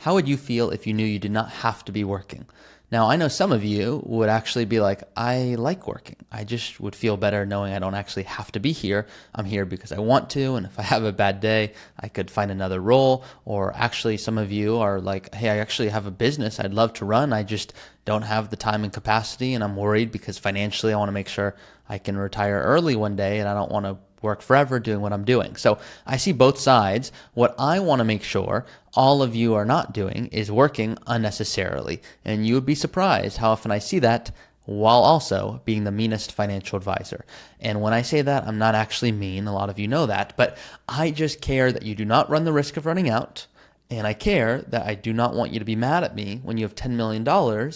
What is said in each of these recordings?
how would you feel if you knew you did not have to be working? Now, I know some of you would actually be like, I like working. I just would feel better knowing I don't actually have to be here. I'm here because I want to. And if I have a bad day, I could find another role. Or actually, some of you are like, hey, I actually have a business I'd love to run. I just don't have the time and capacity. And I'm worried because financially, I want to make sure I can retire early one day and I don't want to work forever doing what I'm doing. So I see both sides. What I want to make sure all of you are not doing is working unnecessarily. And you would be surprised how often I see that while also being the meanest financial advisor. And when I say that, I'm not actually mean. A lot of you know that, but I just care that you do not run the risk of running out. And I care that I do not want you to be mad at me when you have $10 million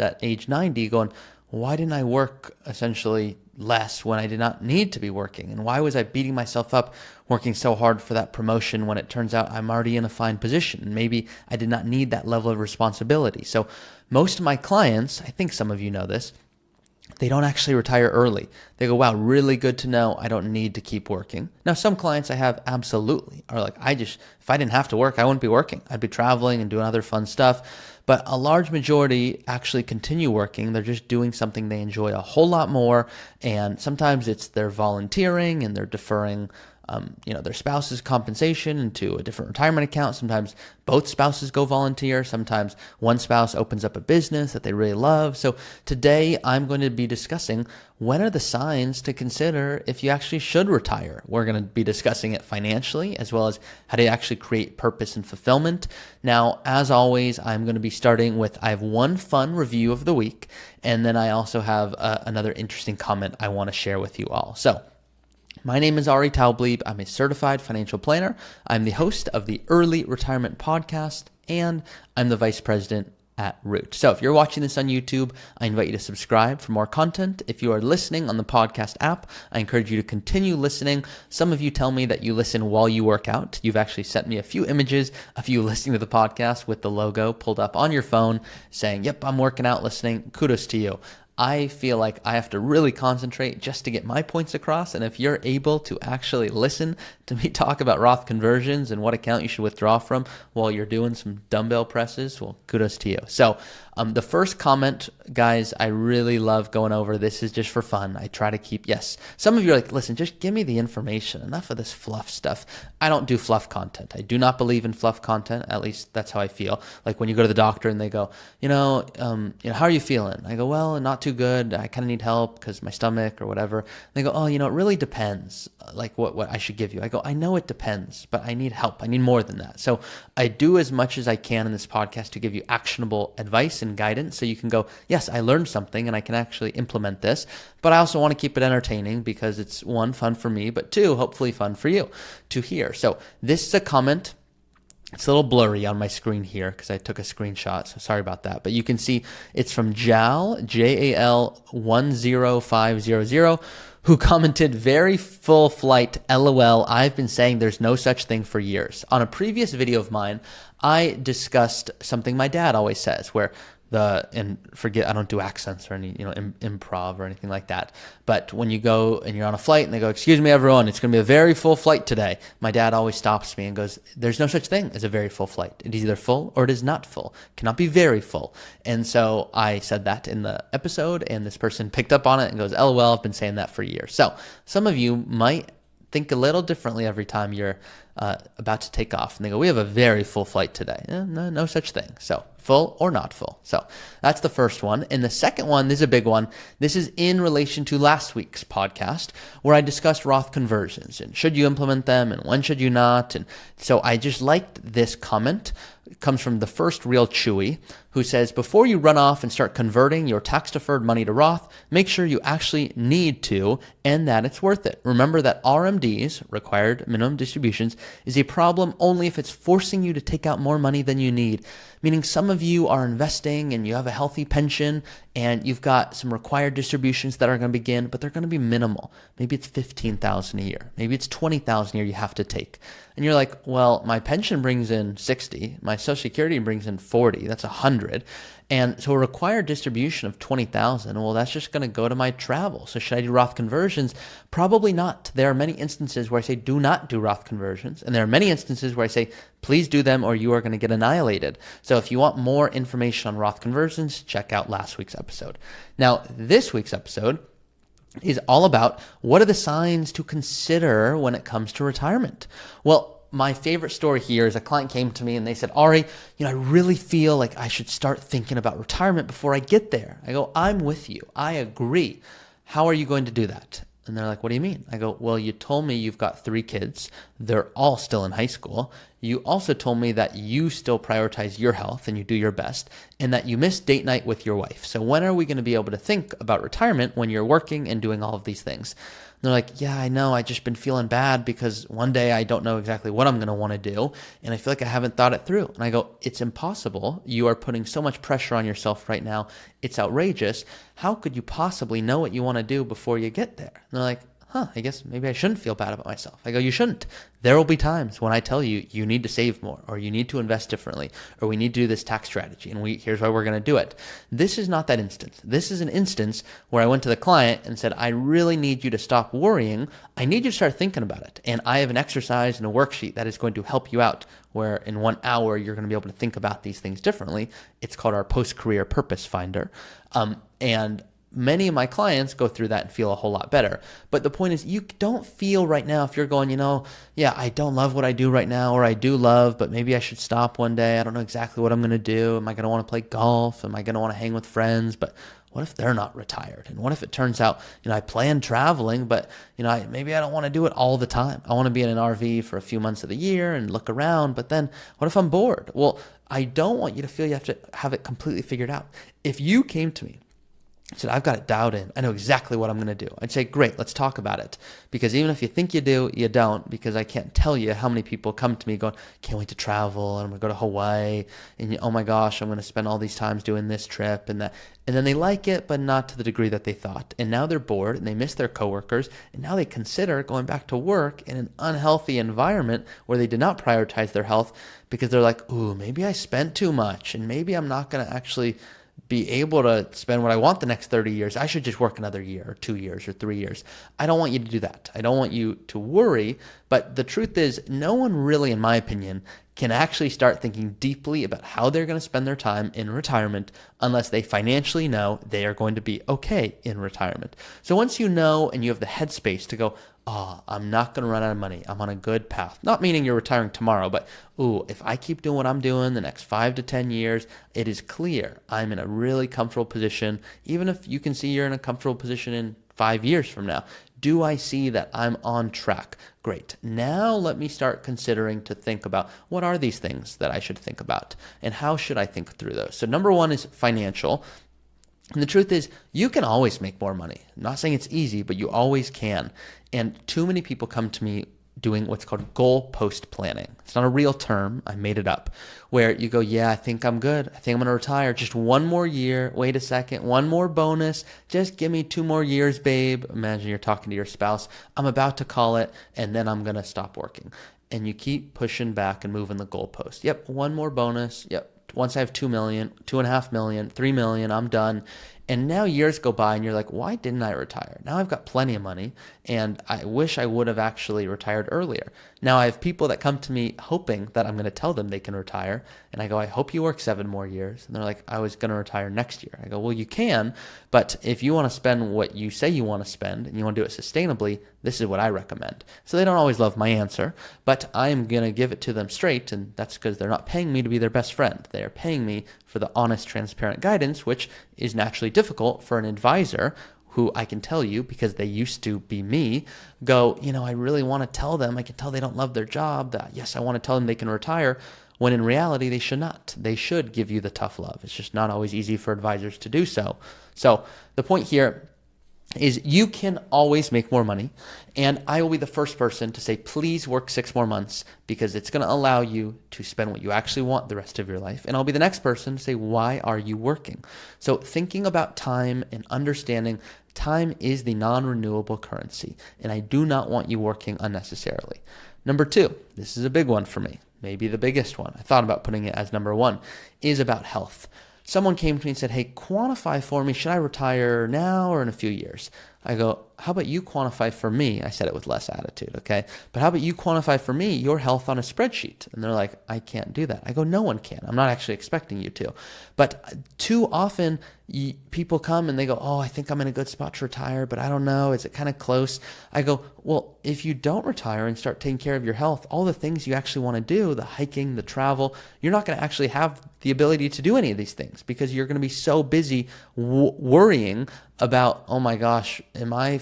at age 90 going, why didn't I work essentially less when I did not need to be working? And why was I beating myself up working so hard for that promotion when it turns out I'm already in a fine position? And maybe I did not need that level of responsibility. So most of my clients, I think some of you know this, they don't actually retire early. They go, wow, really good to know I don't need to keep working. Now, some clients I have absolutely are like, if I didn't have to work, I wouldn't be working. I'd be traveling and doing other fun stuff. But a large majority actually continue working. They're just doing something they enjoy a whole lot more. And sometimes it's they're volunteering and they're deferring their spouse's compensation into a different retirement account. Sometimes both spouses go volunteer. Sometimes one spouse opens up a business that they really love. So today I'm going to be discussing when are the signs to consider if you actually should retire. We're going to be discussing it financially as well as how to actually create purpose and fulfillment. Now, as always, I'm going to be starting with, I have one fun review of the week, and then I also have another interesting comment I want to share with you all. So, my name is Taublieb. I'm a certified financial planner. I'm the host of the Early Retirement Podcast, and I'm the vice president at Root. So if you're watching this on YouTube, I invite you to subscribe for more content. If you are listening on the podcast app, I encourage you to continue listening. Some of you tell me that you listen while you work out. You've actually sent me a few images of you listening to the podcast with the logo pulled up on your phone saying, yep, I'm working out listening. Kudos to you. I feel like I have to really concentrate just to get my points across. And if you're able to actually listen to me talk about Roth conversions and what account you should withdraw from while you're doing some dumbbell presses, well, kudos to you. So the first comment, guys, I really love going over. This is just for fun. I try to keep, yes, some of you are like, listen, just give me the information. Enough of this fluff stuff. I don't do fluff content. I do not believe in fluff content. At least that's how I feel. Like when you go to the doctor and they go, how are you feeling? I go, well, not too good. I kind of need help because my stomach or whatever. And they go, it really depends. Like what I should give you. I go, I know it depends, but I need help. I need more than that. So I do as much as I can in this podcast to give you actionable advice and guidance so you can go, yes, I learned something and I can actually implement this. But I also want to keep it entertaining because it's one, fun for me, but two, hopefully fun for you to hear. So this is a comment. It's a little blurry on my screen here because I took a screenshot, so sorry about that. But you can see it's from Jal, Jal 10500, who commented, very full flight, LOL. I've been saying there's no such thing for years. On a previous video of mine, I discussed something my dad always says where I don't do accents or any, improv or anything like that. But when you go and you're on a flight and they go, excuse me, everyone, it's going to be a very full flight today. My dad always stops me and goes, there's no such thing as a very full flight. It is either full or it is not full. It cannot be very full. And so I said that in the episode and this person picked up on it and goes, LOL, I've been saying that for years. So some of you might think a little differently every time you're about to take off. And they go, we have a very full flight today. No such thing. So full or not full. So that's the first one. And the second one, this is a big one. This is in relation to last week's podcast where I discussed Roth conversions and should you implement them and when should you not. And so I just liked this comment. It comes from the first real Chewy, who says, before you run off and start converting your tax-deferred money to Roth, make sure you actually need to and that it's worth it. Remember that RMDs, required minimum distributions, is a problem only if it's forcing you to take out more money than you need. Meaning some of you are investing and you have a healthy pension and you've got some required distributions that are going to begin, but they're going to be minimal. Maybe it's $15,000 a year. Maybe it's $20,000 a year you have to take. And you're like, well, my pension brings in 60, my Social Security brings in 40. That's 100. And so a required distribution of 20,000, well, that's just going to go to my travel. So should I do Roth conversions? Probably not. There are many instances where I say do not do Roth conversions. And there are many instances where I say please do them or you are going to get annihilated. So if you want more information on Roth conversions, check out last week's episode. Now, this week's episode is all about what are the signs to consider when it comes to retirement. Well, my favorite story here is a client came to me and they said, Ari, I really feel like I should start thinking about retirement before I get there. I go, I'm with you. I agree. How are you going to do that? And they're like, what do you mean? I go, well, you told me you've got 3 kids. They're all still in high school. You also told me that you still prioritize your health and you do your best and that you miss date night with your wife. So when are we going to be able to think about retirement when you're working and doing all of these things? And they're like, yeah, I know. I just been feeling bad because one day I don't know exactly what I'm going to want to do. And I feel like I haven't thought it through. And I go, it's impossible. You are putting so much pressure on yourself right now. It's outrageous. How could you possibly know what you want to do before you get there? And they're like, I guess maybe I shouldn't feel bad about myself. I go, you shouldn't. There will be times when I tell you, you need to save more, or you need to invest differently, or we need to do this tax strategy, and here's why we're going to do it. This is not that instance. This is an instance where I went to the client and said, I really need you to stop worrying. I need you to start thinking about it. And I have an exercise and a worksheet that is going to help you out, where in 1 hour, you're going to be able to think about these things differently. It's called our post-career purpose finder. And many of my clients go through that and feel a whole lot better. But the point is, you don't feel right now, if you're going, yeah, I don't love what I do right now, or I do love, but maybe I should stop one day. I don't know exactly what I'm going to do. Am I going to want to play golf? Am I going to want to hang with friends? But what if they're not retired? And what if it turns out, I plan traveling, but, maybe I don't want to do it all the time. I want to be in an RV for a few months of the year and look around. But then what if I'm bored? Well, I don't want you to feel you have to have it completely figured out. If you came to me, I said, I've got it dialed in. I know exactly what I'm going to do. I'd say, great, let's talk about it. Because even if you think you do, you don't, because I can't tell you how many people come to me going, can't wait to travel, and I'm going to go to Hawaii, and oh my gosh, I'm going to spend all these times doing this trip and that. And then they like it, but not to the degree that they thought. And now they're bored, and they miss their coworkers, and now they consider going back to work in an unhealthy environment where they did not prioritize their health because they're like, ooh, maybe I spent too much, and maybe I'm not going to actually be able to spend what I want the next 30 years. I should just work another year or 2 years or 3 years. I don't want you to do that. I don't want you to worry. But the truth is, no one really, in my opinion, can actually start thinking deeply about how they're going to spend their time in retirement unless they financially know they are going to be okay in retirement. So once you know and you have the headspace to go, I'm not going to run out of money. I'm on a good path. Not meaning you're retiring tomorrow, but if I keep doing what I'm doing the next 5 to 10 years, it is clear I'm in a really comfortable position. Even if you can see you're in a comfortable position in 5 years from now, do I see that I'm on track? Great. Now let me start considering to think about what are these things that I should think about and how should I think through those? So number one is financial. And the truth is, you can always make more money. I'm not saying it's easy, but you always can. And too many people come to me doing what's called goalpost planning. It's not a real term. I made it up. Where you go, yeah, I think I'm good. I think I'm going to retire. Just 1 more year. Wait a second. 1 more bonus. Just give me 2 more years, babe. Imagine you're talking to your spouse. I'm about to call it, and then I'm going to stop working. And you keep pushing back and moving the goalpost. Yep, 1 more bonus. Yep. Once I have 2 million, 2.5 million, 3 million, I'm done. And now years go by and you're like, why didn't I retire? Now I've got plenty of money and I wish I would have actually retired earlier. Now I have people that come to me hoping that I'm going to tell them they can retire. And I go, I hope you work 7 more years. And they're like, I was going to retire next year. I go, well, you can, but if you want to spend what you say you want to spend and you want to do it sustainably, this is what I recommend. So they don't always love my answer, but I'm going to give it to them straight. And that's because they're not paying me to be their best friend. They are paying me for the honest, transparent guidance, which is naturally difficult for an advisor who I can tell you, because they used to be me, go, I really want to tell them, I can tell they don't love their job, that yes, I want to tell them they can retire, when in reality they should not. They should give you the tough love. It's just not always easy for advisors to do so. So the point here is you can always make more money. And I will be the first person to say, please work 6 more months because it's going to allow you to spend what you actually want the rest of your life. And I'll be the next person to say, why are you working? So thinking about time and understanding time is the non-renewable currency. And I do not want you working unnecessarily. Number 2, this is a big one for me. maybe the biggest one, I thought about putting it as number one, is about health. Someone came to me and said, hey, quantify for me, should I retire now or in a few years? I go, how about you quantify for me? I said it with less attitude, okay? But how about you quantify for me your health on a spreadsheet? And they're like, I can't do that. I go, no one can. I'm not actually expecting you to. But too often people come and they go, oh, I think I'm in a good spot to retire, but I don't know. Is it kind of close? I go, well, if you don't retire and start taking care of your health, all the things you actually want to do, the hiking, the travel, you're not going to actually have the ability to do any of these things because you're going to be so busy worrying about, oh my gosh, am I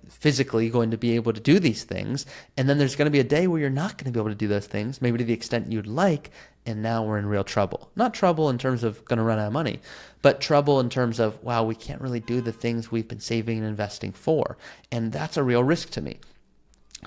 physically going to be able to do these things? And then there's going to be a day where you're not going to be able to do those things, maybe to the extent you'd like, and now we're in real trouble. Not trouble in terms of going to run out of money, but trouble in terms of, wow, we can't really do the things we've been saving and investing for. And that's a real risk to me.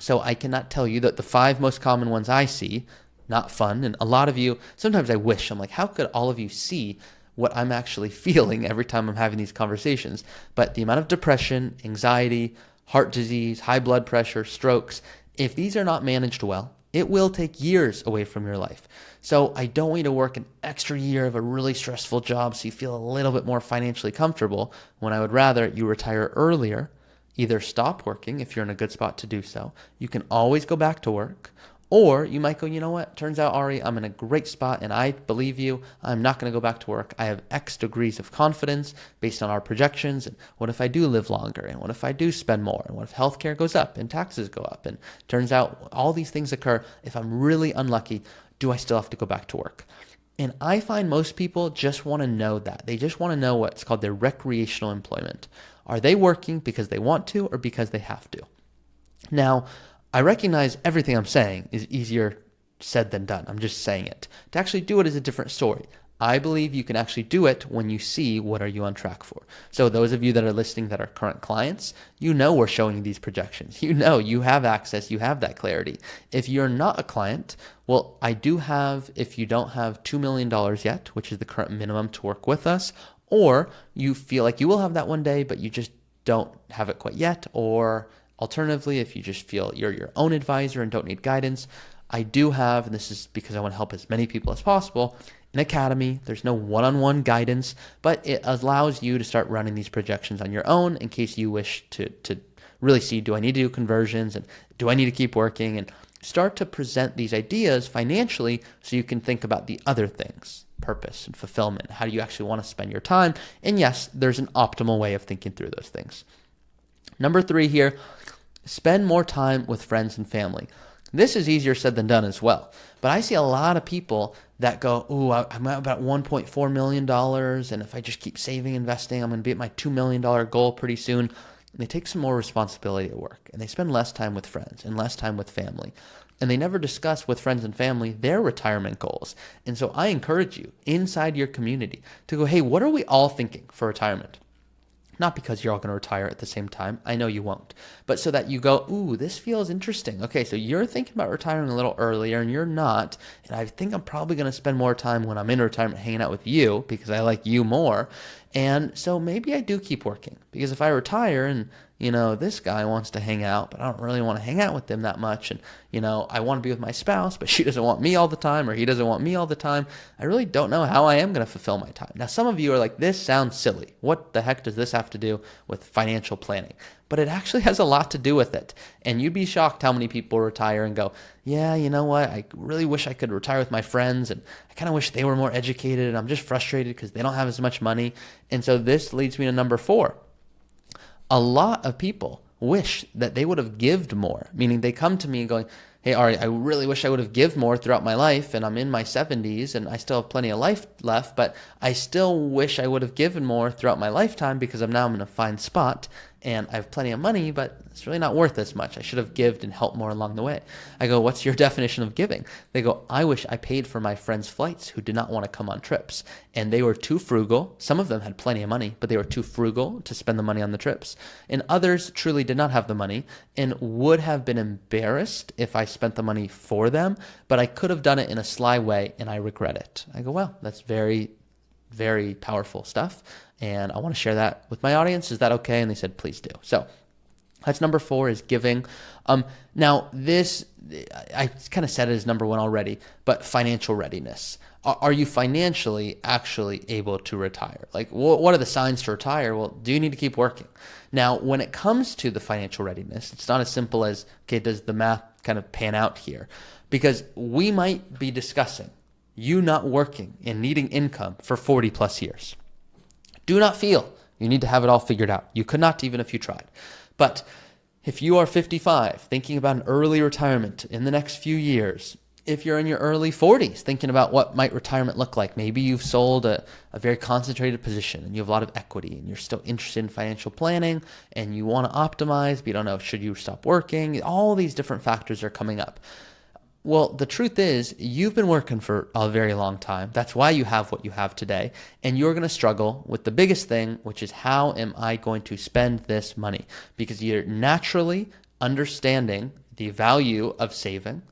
So I cannot tell you that the 5 most common ones I see, not fun. And a lot of you, sometimes I wish, I'm like, how could all of you see what I'm actually feeling every time I'm having these conversations? But the amount of depression, anxiety, heart disease, high blood pressure, strokes, if these are not managed well, it will take years away from your life. So I don't want you to work an extra year of a really stressful job so you feel a little bit more financially comfortable, when I would rather you retire earlier, either stop working if you're in a good spot to do so. You can always go back to work. Or you might go, you know what, turns out, Ari, I'm in a great spot and I believe you. I'm not going to go back to work. I have X degrees of confidence based on our projections. And what if I do live longer? And what if I do spend more? And what if healthcare goes up and taxes go up? And turns out all these things occur. If I'm really unlucky, do I still have to go back to work? And I find most people just want to know that. They just want to know what's called their recreational employment. Are they working because they want to or because they have to? Now, I recognize everything I'm saying is easier said than done. I'm just saying it. To actually do it is a different story. I believe you can actually do it when you see what are you on track for. So those of you that are listening that are current clients, you know we're showing you these projections. You know you have access, you have that clarity. If you're not a client, well, I do have, if you don't have $2 million yet, which is the current minimum to work with us, or you feel like you will have that one day, but you just don't have it quite yet, or alternatively, if you just feel you're your own advisor and don't need guidance, I do have, and this is because I want to help as many people as possible, an academy. There's no one-on-one guidance, but it allows you to start running these projections on your own in case you wish to really see, do I need to do conversions and do I need to keep working, and start to present these ideas financially so you can think about the other things, purpose and fulfillment. How do you actually want to spend your time? And yes, there's an optimal way of thinking through those things. Number 3 here, spend more time with friends and family. This is easier said than done as well. But I see a lot of people that go, ooh, I'm at about $1.4 million, and if I just keep saving, investing, I'm going to be at my $2 million goal pretty soon. And they take some more responsibility at work, and they spend less time with friends and less time with family. And they never discuss with friends and family their retirement goals. And so I encourage you inside your community to go, hey, what are we all thinking for retirement? Not because you're all going to retire at the same time. I know you won't. But so that you go, ooh, this feels interesting. Okay, so you're thinking about retiring a little earlier and you're not. And I think I'm probably going to spend more time when I'm in retirement hanging out with you because I like you more. And so maybe I do keep working, because if I retire and, this guy wants to hang out, but I don't really want to hang out with him that much. And, I want to be with my spouse, but she doesn't want me all the time, or he doesn't want me all the time. I really don't know how I am going to fulfill my time. Now, some of you are like, this sounds silly. What the heck does this have to do with financial planning? But it actually has a lot to do with it. And you'd be shocked how many people retire and go, yeah, you know what? I really wish I could retire with my friends, and I kind of wish they were more educated, and I'm just frustrated because they don't have as much money. And so this leads me to number 4. A lot of people wish that they would have gived more, meaning they come to me and going, hey, Ari, I really wish I would have given more throughout my life, and I'm in my 70s and I still have plenty of life left, but I still wish I would have given more throughout my lifetime because I'm now in a fine spot and I have plenty of money, but it's really not worth as much. I should have given and helped more along the way. I go, what's your definition of giving? They go, I wish I paid for my friends' flights who did not want to come on trips. And they were too frugal. Some of them had plenty of money, but they were too frugal to spend the money on the trips. And others truly did not have the money and would have been embarrassed if I spent the money for them, but I could have done it in a sly way and I regret it. I go, well, that's very, very powerful stuff, and I want to share that with my audience. Is that okay? And they said, please do. So That's number 4 is giving. Now this, I kind of said it as number 1 already, but financial readiness. Are you financially actually able to retire? Like, what are the signs to retire? Well, do you need to keep working? Now, when it comes to the financial readiness, it's not as simple as, okay, does the math kind of pan out here? Because we might be discussing you not working and needing income for 40 plus years. Do not feel you need to have it all figured out. You could not, even if you tried. But if you are 55, thinking about an early retirement in the next few years, if you're in your early 40s, thinking about what might retirement look like, maybe you've sold a very concentrated position and you have a lot of equity and you're still interested in financial planning and you want to optimize, but you don't know, should you stop working? All these different factors are coming up. Well, the truth is, you've been working for a very long time. That's why you have what you have today. And you're going to struggle with the biggest thing, which is how am I going to spend this money? Because you're naturally understanding the value of saving,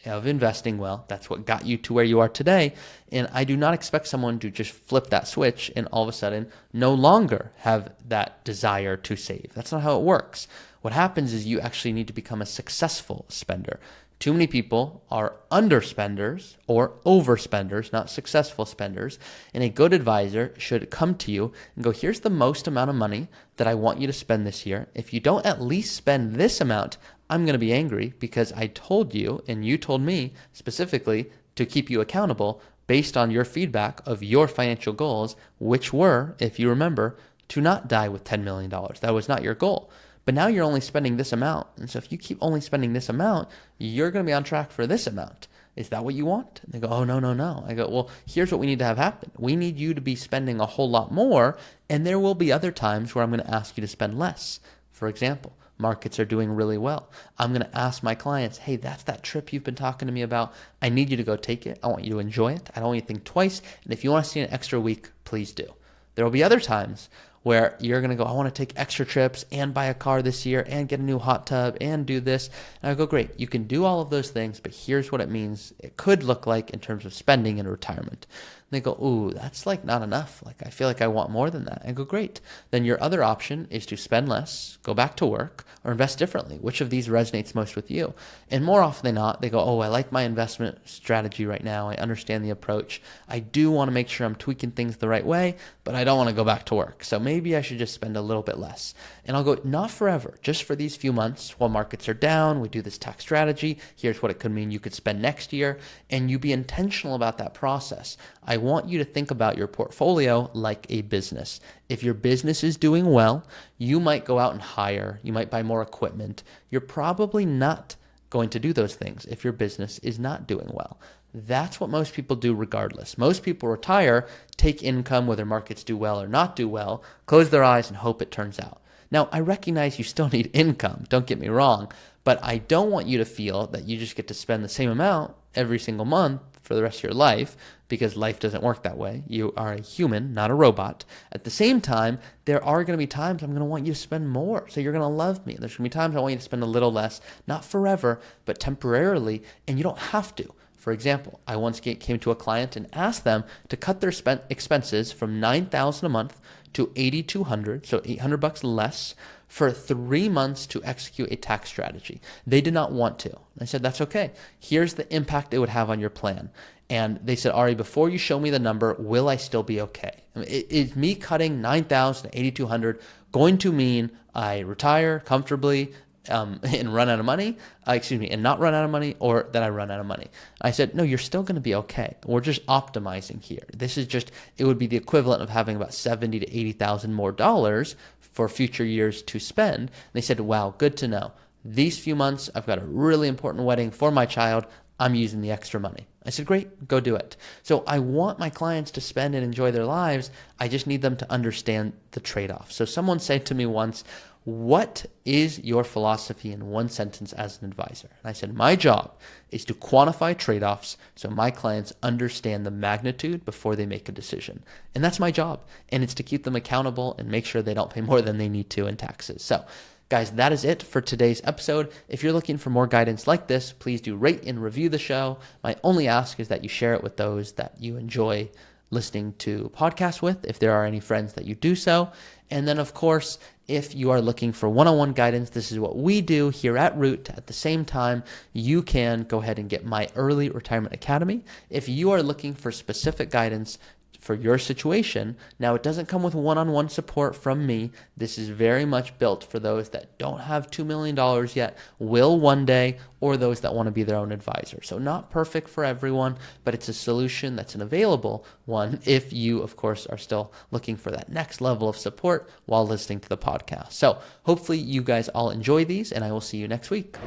of investing well. That's what got you to where you are today. And I do not expect someone to just flip that switch and all of a sudden no longer have that desire to save. That's not how it works. What happens is you actually need to become a successful spender. Too many people are underspenders or overspenders, not successful spenders. And a good advisor should come to you and go, here's the most amount of money that I want you to spend this year. If you don't at least spend this amount, I'm going to be angry because I told you and you told me specifically to keep you accountable based on your feedback of your financial goals, which were, if you remember, to not die with $10 million. That was not your goal. But now you're only spending this amount. And so if you keep only spending this amount, you're going to be on track for this amount. Is that what you want? And they go, oh, no. I go, well, here's what we need to have happen. We need you to be spending a whole lot more. And there will be other times where I'm going to ask you to spend less. For example, markets are doing really well. I'm going to ask my clients, hey, that's that trip you've been talking to me about. I need you to go take it. I want you to enjoy it. I don't want you to think twice. And if you want to see an extra week, please do. There will be other times where you're going to go, I want to take extra trips and buy a car this year and get a new hot tub and do this. And I go, great, you can do all of those things, but here's what it means it could look like in terms of spending in retirement. And they go, ooh, that's like not enough. Like, I feel like I want more than that. I go, great. Then your other option is to spend less, go back to work, or invest differently. Which of these resonates most with you? And more often than not, they go, oh, I like my investment strategy right now. I understand the approach. I do want to make sure I'm tweaking things the right way, but I don't want to go back to work. So maybe I should just spend a little bit less. And I'll go, not forever, just for these few months while markets are down. We do this tax strategy. Here's what it could mean you could spend next year. And you be intentional about that process. I want you to think about your portfolio like a business. If your business is doing well, you might go out and hire, you might buy more equipment. You're probably not going to do those things if your business is not doing well. That's what most people do regardless. Most people retire, take income whether markets do well or not do well, close their eyes and hope it turns out. Now, I recognize you still need income, don't get me wrong, but I don't want you to feel that you just get to spend the same amount every single month for the rest of your life, because life doesn't work that way. You are a human, not a robot. At the same time, there are going to be times I'm going to want you to spend more, so you're going to love me. There's going to be times I want you to spend a little less, not forever, but temporarily, and you don't have to. For example, I once came to a client and asked them to cut their expenses from $9,000 a month to $8,200, so $800 less, for 3 months to execute a tax strategy. They did not want to. I said, that's okay. Here's the impact it would have on your plan. And they said, Ari, before you show me the number, will I still be okay? I mean, is me cutting $9,000 to $8,200 going to mean I retire comfortably and run out of money? And not run out of money, or that I run out of money? I said, no, you're still going to be okay. We're just optimizing here. This is just, it would be the equivalent of having about $70,000 to $80,000 more dollars for future years to spend. And they said, wow, good to know. These few months, I've got a really important wedding for my child. I'm using the extra money. I said, great, go do it. So I want my clients to spend and enjoy their lives. I just need them to understand the trade-off. So someone said to me once, what is your philosophy in one sentence as an advisor? And I said, my job is to quantify trade-offs so my clients understand the magnitude before they make a decision. And that's my job. And it's to keep them accountable and make sure they don't pay more than they need to in taxes. So guys, that is it for today's episode. If you're looking for more guidance like this, please do rate and review the show. My only ask is that you share it with those that you enjoy listening to podcasts with, if there are any friends that you do so. And then, of course, if you are looking for one-on-one guidance, this is what we do here at Root. At the same time, you can go ahead and get my Early Retirement Academy. If you are looking for specific guidance for your situation, now it doesn't come with one-on-one support from me. This is very much built for those that don't have $2 million yet, will one day, or those that want to be their own advisor. So not perfect for everyone, but it's a solution that's an available one if you, of course, are still looking for that next level of support while listening to the podcast. So hopefully you guys all enjoy these, and I will see you next week.